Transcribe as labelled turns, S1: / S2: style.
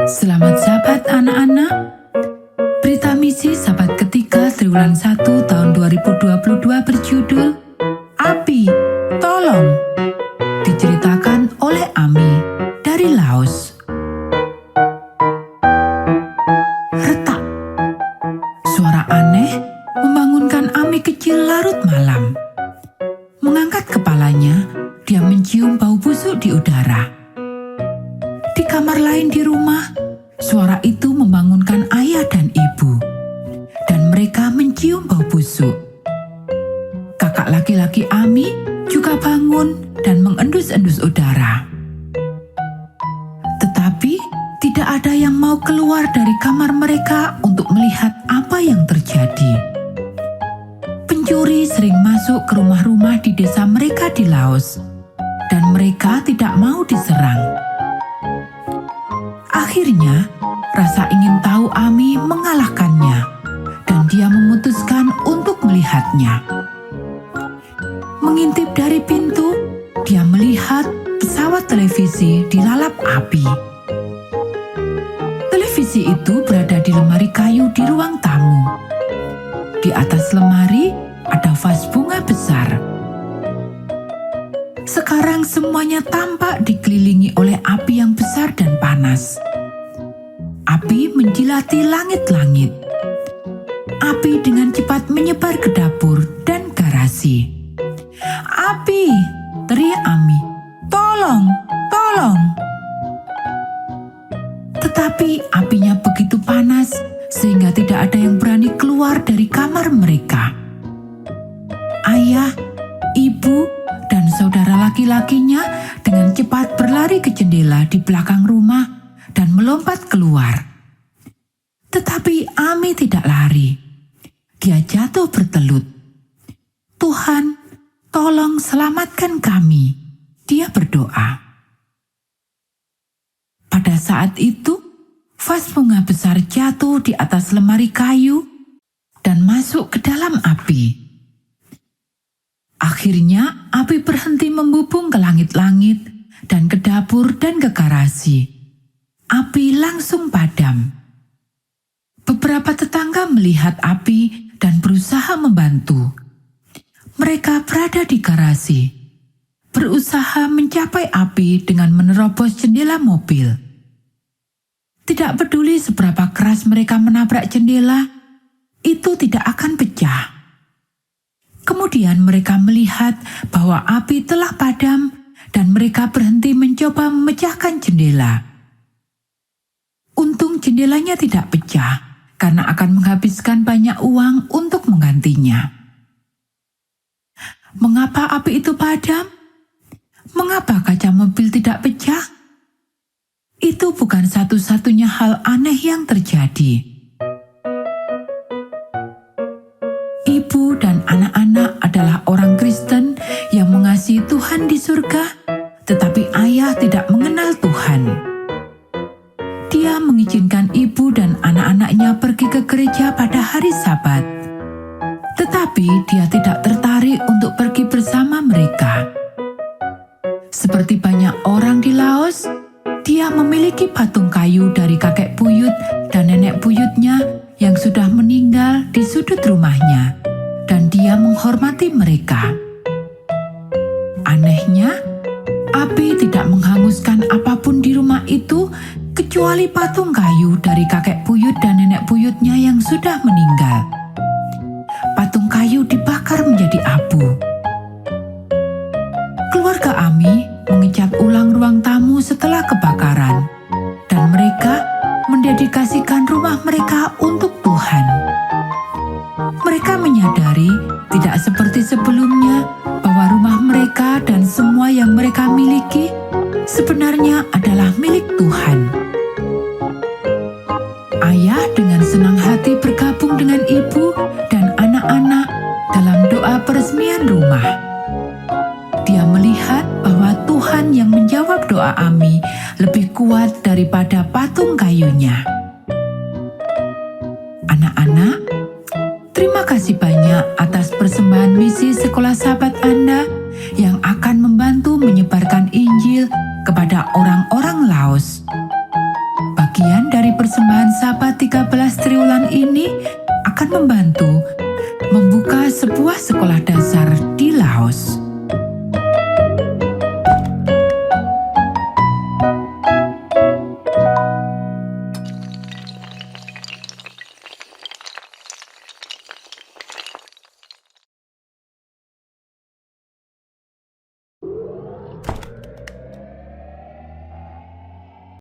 S1: Selamat Sabat anak-anak. Berita misi Sabat ketiga triwulan 1 tahun 2022 berjudul Api, Tolong. Diceritakan oleh Ami dari Laos. Retak. Suara aneh membangunkan Ami kecil larut malam. Mengangkat kepalanya, dia mencium bau busuk di udara. Di kamar lain di rumah, suara itu membangunkan ayah dan ibu, dan mereka mencium bau busuk. Kakak laki-laki Ami juga bangun dan mengendus-endus udara. Tetapi tidak ada yang mau keluar dari kamar mereka untuk melihat apa yang terjadi. Pencuri sering masuk ke rumah-rumah di desa mereka di Laos, dan mereka tidak mau diserang. Akhirnya, rasa ingin tahu Ami mengalahkannya, dan dia memutuskan untuk melihatnya. Mengintip dari pintu, dia melihat pesawat televisi dilalap api. Televisi itu berada di lemari kayu di ruang tamu. Di atas lemari ada vas bunga besar. Sekarang semuanya tampak dikelilingi oleh api yang besar dan panas. Api menjilati langit-langit. Api dengan cepat menyebar ke dapur dan garasi. "Api!" teriak Ami. "Tolong! Tolong!" Tetapi apinya begitu panas sehingga tidak ada yang berani keluar dari kamar mereka. Ayah, ibu, dan saudara laki-lakinya dengan cepat berlari ke jendela di belakang rumah dan melompat keluar. Tetapi Ami tidak lari. Dia jatuh bertelut. "Tuhan, tolong selamatkan kami," dia berdoa. Pada saat itu, vas bunga besar jatuh di atas lemari kayu dan masuk ke dalam api. Akhirnya, api berhenti membubung ke langit-langit dan ke dapur dan ke garasi. Api langsung padam. Beberapa tetangga melihat api dan berusaha membantu. Mereka berada di garasi, berusaha mencapai api dengan menerobos jendela mobil. Tidak peduli seberapa keras mereka menabrak jendela, itu tidak akan pecah. Kemudian mereka melihat bahwa api telah padam dan mereka berhenti mencoba memecahkan jendela. Untung jendelanya tidak pecah karena akan menghabiskan banyak uang untuk menggantinya. Mengapa api itu padam? Mengapa kaca mobil tidak pecah? Itu bukan satu-satunya hal aneh yang terjadi. Ibu dan anak-anak adalah orang Kristen yang mengasihi Tuhan di surga, tetapi ayah tidak mengenal Tuhan. Dia mengizinkan ibu dan anak-anaknya pergi ke gereja pada hari Sabat. Tetapi dia tidak tertarik untuk pergi bersama mereka. Seperti banyak orang di Laos, dia memiliki patung kayu dari kakek buyut dan nenek buyutnya yang sudah meninggal di sudut rumahnya, dan dia menghormati mereka. Anehnya, api tidak menghanguskan apapun di rumah itu kecuali patung kayu dari kakek buyut dan nenek buyutnya yang sudah meninggal. Patung kayu dibakar menjadi abu. Keluarga Ami mengecat ulang ruang tamu setelah kebakaran, dan mereka mendedikasikan rumah mereka untuk Tuhan. Mereka menyadari tidak seperti sebelumnya bahwa rumah mereka dan semua yang mereka miliki sebenarnya adalah milik Tuhan. Ayah dengan senang hati bergabung dengan ibu dan anak-anak dalam doa peresmian rumah. Dia melihat bahwa Tuhan yang menjawab doa Ami lebih kuat daripada patung kayunya. Anak-anak, terima kasih banyak atas persembahan misi sekolah sahabat Anda yang akan membantu menyebarkan Injil kepada orang-orang Laos. Bagian dari persembahan Sabat 13 triwulan ini akan membantu membuka sebuah sekolah dasar